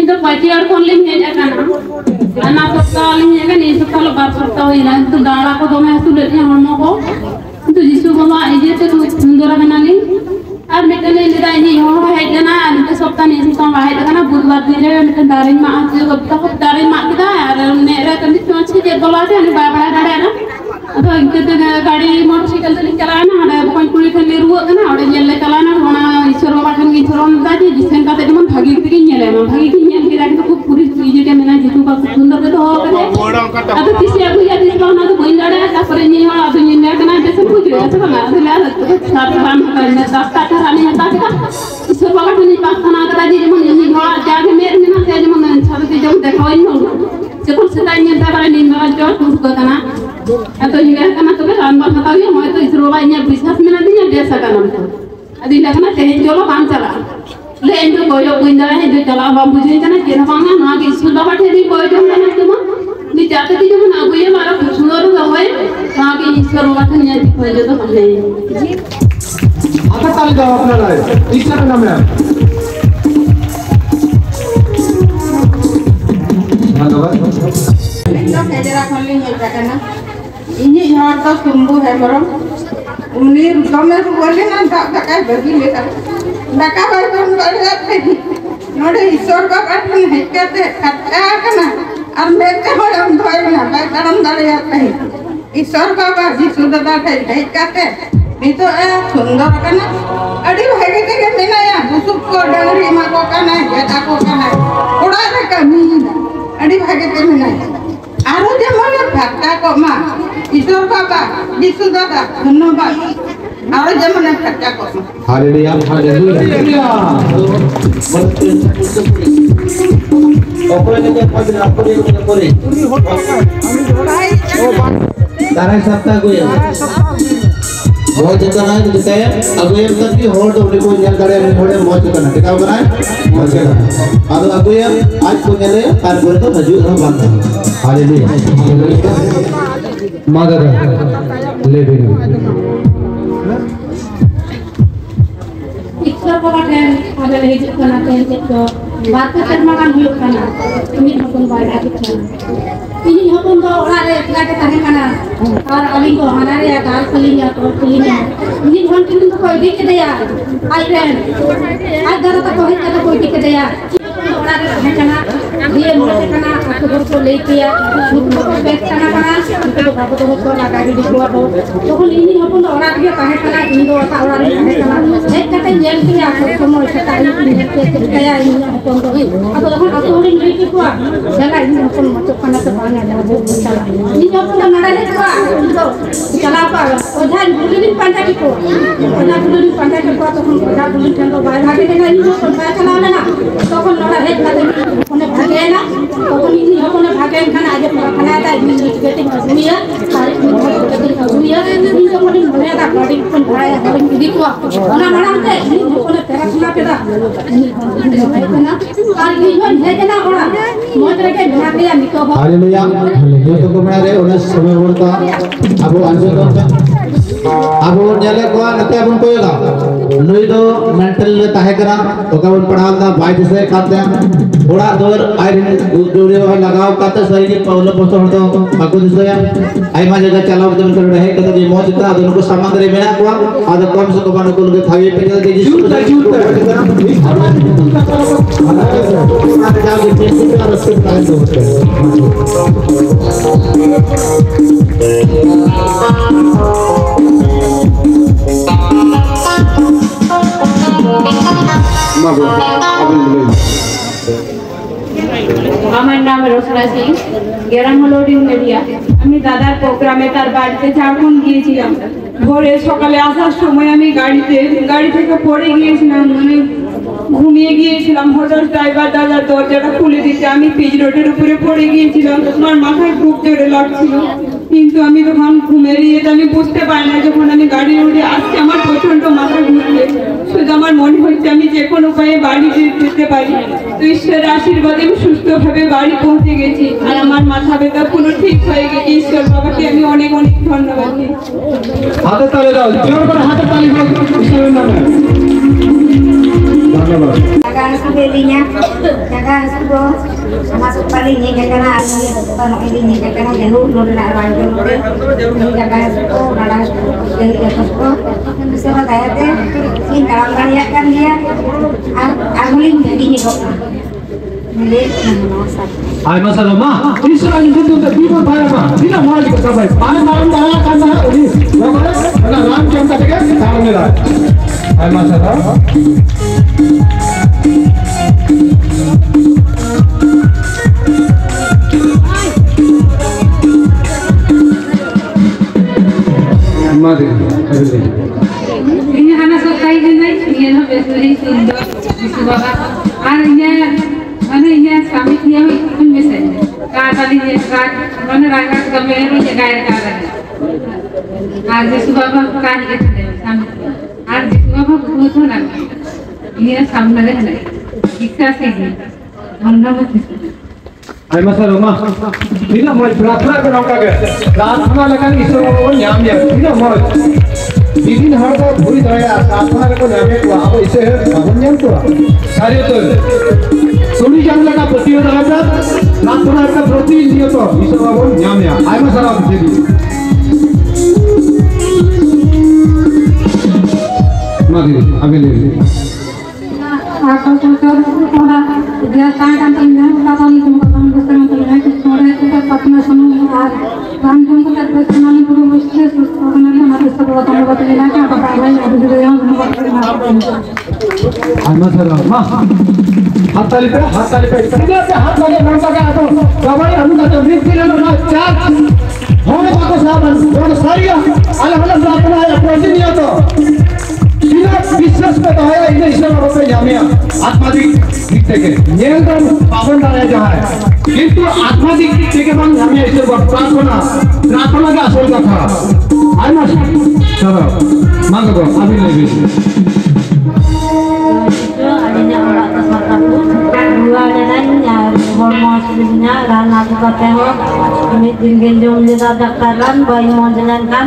तो पार्टी और कौन लिंग है जाना ना सप्ताह लिंग है का नहीं सप्ताह लो बार सप्ताह हो ना तो दाड़ा को तो मैं तो लेते हैं हम को तो जिसको बाबा इजे तो सुंदर बना ली और मेरे लिए ले रहा है हो है जाना तो सप्ताह नहीं सप्ताह बाहर लगा ना बुधवार दिन है मेरे दारे माँ जो सप्ताह को दारे माँ किधर है और मेरा कंदी क्यों अच्छी जब बोला थे अने बाबा दारे है ना तो इनके तो गाड़ी मोटरसाइकिल से चलाना है कोई पूरी खंडे रुआ था ना और ये ले चलाना होना ईश्वर बाबा खंड ईश्वर अंदर जी जिससे का तो मन भागी की नहीं ले भागी की नहीं के तो खूब पूरी चीज़ के मैंने जितू का सुंदर के तो हो गए अब किसी अब या किसी का ना तो कोई लड़ा है पर नहीं हो अब ये मैं करना जैसे कुछ ऐसा बना तो ले तो साथ काम करने दास्ता कराने है ताकि ईश्वर बाबा को नहीं पास खाना करा जी मन नहीं हो जाके मेरे में ना से मन छात्र से जो देखो ही हो से कुछ से नहीं था पर नहीं मैं जो कुछ को ना तो ये करना तो राम बाबा का ये मैं तो ईश्वर बाबा ये विश्वास में ना दिया जैसा करना अभी लगना चाहिए चलो काम चला ले इनको कोई इंदरा है जो चला बाबू मुझे इतना केरा पांगा ना कि स्कूल बाबा ठेरी कोई जो ना तुम नी जाते कि जो ना कोई हमारा सुंदर होए ना कि ईश्वर बाबा ठेरी कोई जो तो हमने जी आता ताली जाओ अपना लाए ईश्वर का नाम है हां बाबा इनको केजरा खोलने मिल जाता ना इन्हीं हर तो कुंभू है बरम उन्हीं रुकमे बोले ना दाका बगी लेकर दाका भाई बन गए नोड़े ईश्वर का पाठन है कहते खट्टा करना और मैं के हम धोए ना बैठम दले आते हैं ईश्वर बाबा जी सुंदर है कहते नहीं तो सुंदर करना अड़ी भागे के बिना या बुसुक को डंगरी मा को का नहीं बेटा को का नहीं उड़ा रे कमी अड़ी भागे के बिना आरो जमाने भक्ता को मां ईश्वर बाबा जिसु दादा धन्यवाद आरो जमाने भक्ता को हालेलुया हालेलुया अपने के पद अपने करे तारा सप्ताह को बहुत जतन है तो है अब ये तक की होड़ तो को जान करे थोड़े बहुत जतन है क्या बनाए बहुत जतन अब ये आज को चले कार पर तो हजू हम बंद हालेलुया मदद ले दे ईश्वर बाबा के आगे ले जाना चाहिए तो बात करना का नहीं होता ना इन्हीं हम बाहर आके इन्हीं हम तो और इतना के तने करना और अली को हमारे या गाल खुली या तो खुली नहीं इन्हीं हम किन तो कोई दिख दे यार आई बहन आज दर तक कोई दिख दे यार और है करना ये मोटे करना आपको घर को ले किया उसको बैठ करना पड़ा तो बाबू तो को लगा के दिखवा दो तो इन्हीं हम तो और आगे कहे करना इन दो और कहे करना एक कटे जेल के आपको समय सताई के कया इन हम तो अब तो अतोड़ी नहीं की को चला इन हम मत खाना तो भागा ना वो चला इन हम तो नड़ा ले को चला पा ओझा बुलिन पंटा की को ओझा बुलिन पंटा की को तो हम ओझा बुलिन ठंडो बाहर भागे ना इन तो चला ना तो नड़ा है उन्हें भागे ना तो इन्हीं हम ने भागे खाना आज खाना था इन बेटी मजमिया सारी मजमिया इन तो मन भरे था बॉडी पण भराया बॉडी दिखवा ना बनाते इन ने तेरा सुना के दा ना और ये है ना और मोज रे के भागे या निको हालेलुया जो तो कमरा रे उन्हें समय बोलता अब आंसर अब नेले को नते अपन कोयला नुई दो मेंटल ले ताहे करा तो का उन पढ़ालदा भाई से खाते थोड़ा दूर आयरन जोड़े वाला लगाव काते सही के पौलो पोतो हतो बाकु दिसया आई मा जगह चलाव जन कर रहे कते जे मौज का दोन को सामान रे मेना को आद कम से कम को के थावे पे दे जी जूत जाओ के का रस्ते का दो আমার নাম রোশনা সিং গ্রাম হলো ডিউমেরিয়া আমি দাদার প্রোগ্রামে তার বাড়িতে ঝাড়খণ্ড গিয়েছিলাম ভোরে সকালে আসার সময় আমি গাড়ি থেকে পড়ে গিয়েছিলাম মানে ঘুমিয়ে গিয়েছিলাম হঠাৎ ড্রাইভার দাদা দরজাটা খুলে দিতে আমি পিচ রোডের উপরে পড়ে গিয়েছিলাম আমার মাথায় খুব জোরে লাগছিল কিন্তু আমি তখন ঘুমের ইয়েতে আমি বুঝতে পারি না যখন আমি গাড়ির উঠে আসছি আমার প্রচন্ড মাথা ঘুরছে শুধু আমার মনে হচ্ছে আমি যে কোনো উপায়ে বাড়ি যেতে পারি তো ঈশ্বরের আশীর্বাদে আমি সুস্থভাবে বাড়ি পৌঁছে গেছি আর আমার মাথা ব্যথা পুরো ঠিক হয়ে গেছে ঈশ্বর বাবাকে আমি অনেক অনেক ধন্যবাদ দিই হাতে তালি দাও জোর করে হাতে তালি দাও ঈশ্বরের নামে ধন্যবাদ Agak aku belinya, jaga itu masuk paling ini karena kalau ini karena jauh luar dari ini jaga itu nada dari atas itu bisa kayak deh ini dalam karya kan dia angling jadi hidup milik manusia. Ay masalama Israel itu tuh bibo bayama tidak mau diketahui ay malam daya karena ini karena ram jam tadi kan tahun ini lah ay masalama mari ini anak sukai ini ini betul sudah disebabkan artinya mana ini kami dia pun bisa kali ini mana rakyat kami ini jaga jaga आज सुबह काहे के आज सुबह बहुत हो ना ये सामने है इच्छा से ही धन्यवाद ay masalama tidak mau प्रार्थना करना का प्रार्थना लगा ईश्वर को नाम दिया tidak mau बिगिन हर को पूरी तरह प्रार्थना को नाम दिया अब इसे भगवान नाम को कार्य तो सुनी जान लगा प्रतियोगिता का प्रार्थना का प्रतिनिधित्व तो ईश्वर को नाम दिया ay masalama jadi mari abil आपको थोड़ा dia kan tinggal kalau itu kamu bersama teman itu थोड़ा itu अपना सुनो और हम हमको पर्सनली पूरा विश्लेष करना है हमारे सब बताने बताना है आप बताइए अभी जो यहाँ हम बताना ay masalama हाथ ताली पे इधर से हाथ लगे मन का तो कबाई हम का तो ब्रीथ ले लो ना चार होने का तो साहब और सारी अलग अलग प्रार्थना है प्रोटीन नहीं तो विश्वास पे तो है इन्हें ईश्वर को जामिया आत्मादिक दिखते के निरंतर पावन डाले जहाँ है किंतु आत्मादिक दिखते के बाद जामिया ईश्वर को प्रार्थना का असर का था आई ना चलो मांगो को अभी ले भी adanya orang tersebut dua adanya hormon sebelumnya dan aku kata ini tinggal jom jeda daftaran bayi mau jalankan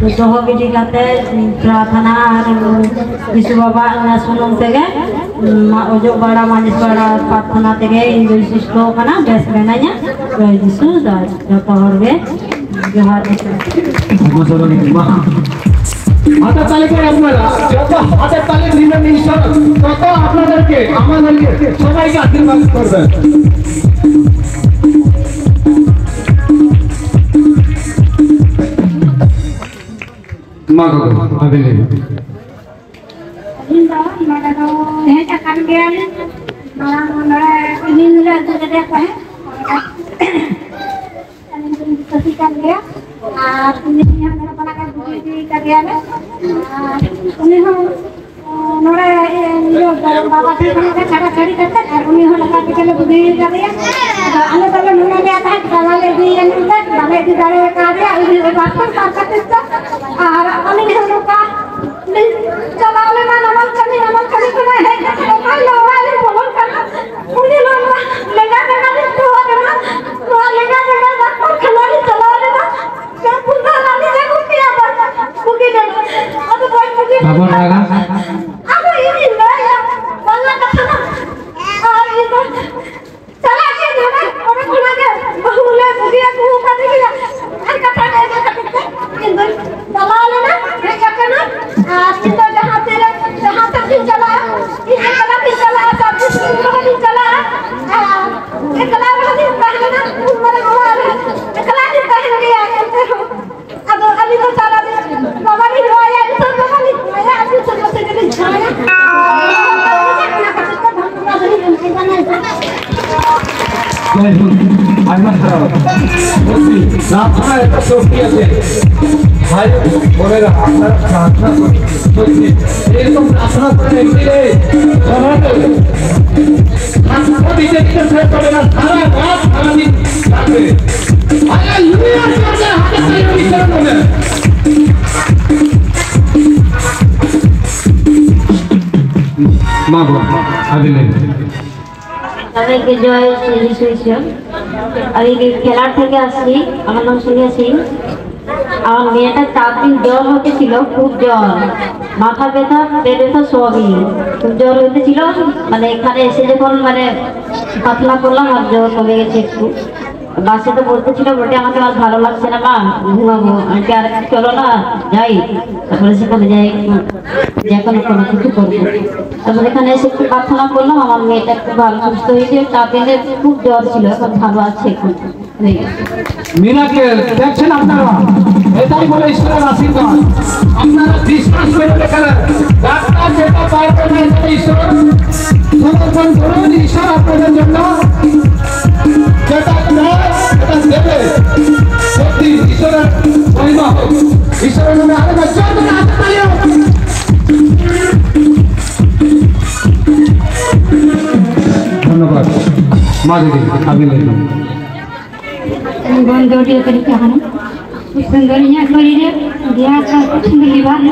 itu hobi dikata प्रार्थना यीशु बाबा ना सुनम तेगे ओजो बड़ा मानिस बड़ा प्रार्थना तेगे इंदु सिस्टो कना बेस बेनाया तो यीशु दा जतो हरगे जोहार हाथ ताली पे আপনারা যত হাতে তালি দিবেন ঈশ্বর তত আপনাদেরকে আমাদেরকে সবাইকে আশীর্বাদ করবেন मागो अभी ले Indah, mana tahu saya cakap dia ni, malah ini sudah ada apa ya? Kasihkan dia, ini yang mana pernah bukti kerja ni, ini hom, nora ini bawa tu kan cara cari kerja, ini hom lepas kita le bukti kerja, ane kalau nora dia tak kalau le di yang itu, kalau di dalam kerja, ini lepas tu kerja kita, ane hom lupa. चला लेना नमक कमी को ना है तो कल लोगा ले बोल करना उन्हीं लोग लेगा तो करना तो लेगा और खिलाड़ी चला लेना क्या पूरा लाने से कुछ किया बस कुकी दे अब कोई कुकी बाबू लगा अब ये नहीं है बल्ला का ना और ये तो चला के देना और खुला के बहुले बुढ़िया को कर दिया और कथा दे दे चला लेना ये क्या करना चिंता जहाँ तक भी चला ये कला भी चला सब भी चला ये कला भी पहले ना मेरे हुआ ये कला भी पहले गया अब अभी तो चला बाबा नहीं हुआ ये तो बाबा नहीं हुआ ये अभी तो बस के लिए छाया प्रार्थना एक सोफिया से भाई बोले रहा प्रार्थना एक तो प्रार्थना करने के लिए हम पीछे से पड़ेगा सारा रात सारा दिन जाते आया यूनिया से हाथ से निकल बोले मां बोल अभी ले সবাইকে জয় শ্রী শ্রী আর এই খেলার থেকে আসছি আমার নাম সুনিয়া সিং আমার মেয়েটা 4 দিন জ্বর হতেছিল খুব জ্বর মাথা ব্যথা পেট ব্যথা সবই খুব জ্বর হয়েছিল মানে এখানে এসে যখন মানে পাতলা করলাম আর জ্বর কমে গেছে একটু বাসে তো বলতেছিল বটে আমাকে আর ভালো লাগছে না মা ঘুমাবো আমি আর চলো না যাই তারপরে সেখানে যাই যে কোনো কোনো কিছু করবো তারপরে এখানে এসে একটু প্রার্থনা করলাম আমার মেয়েটা একটু ভালো সুস্থ হয়েছে 4 দিনের খুব জ্বর ছিল এখন ভালো আছে এখন মিনাকে দেখছেন আপনারা এটাই বলে ঈশ্বরের আশীর্বাদ আপনারা বিশ্বাস করে দেখেন ডাক্তার যেটা পারবে না এটা ঈশ্বর সমর্পণ করুন ঈশ্বর আপনাদের জন্য যেটা চায় সেটা দেবে সত্যি ঈশ্বরের মহিমা হোক ঈশ্বরের নামে আরেকবার জয় করে হাত তালিও ধন্যবাদ মা দিদি আগে লেখুন बंदोड़ी तरीके हन सुंदरिया करी रे दिया का सुंदर लिबार न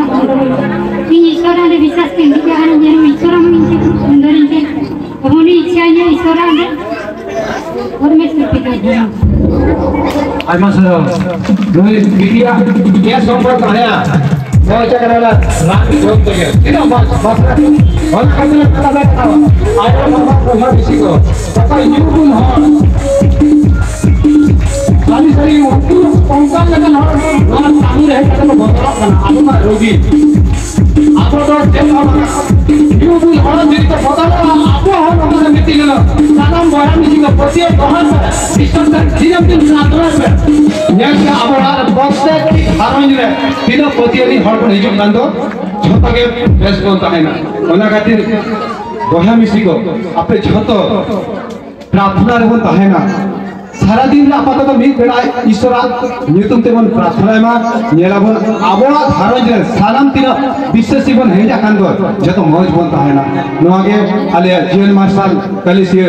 कि ईश्वर ने विश्वास के दिया हन जे ईश्वर हम इनके सुंदरी के हमनी इच्छा है ईश्वर ने और मैं सुपी का दिया आइमा सर नोई बिटिया क्या संपर्क आया वो क्या कराला रात जोक तो गया कितना बस और करने पता बैठा आया मामा को किसी को पता यूं हो खाली सही पंखा लगन हो ना चालू रहे तो बदला बना आलू में रोगी आप तो देखो यू भी हर दिन तो पता आपो हो ना मिट्टी लेना सालाम बड़ा मिसी को पति बहुत सिस्टम का जीवन दिन साधना में ये क्या अब बक्से हारमोनी रे तीन पति अली हर को हिजो बंदो छोटा के बेस बोलता है ना ओना खातिर बड़ा मिसी को अपने छोटो प्रार्थना रे बोलता है ना सारा दिन आपातत मिद बेड़ा ईश्वर नितुम तेमन प्रार्थना मा नेलाबन आबोड़ा धारज रे सानाम तिना विशेष जीवन हे जाकान दो जतो मौज बनता है ना नोगे आले जीवन मार्शल कलिसिय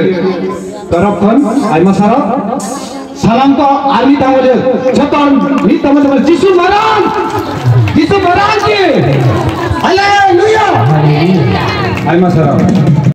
तरफ खन आइमा सारा सालाम तो आर्मी तामले जतो मिद तामले जिसु महाराज के हालेलुया आइमा सारा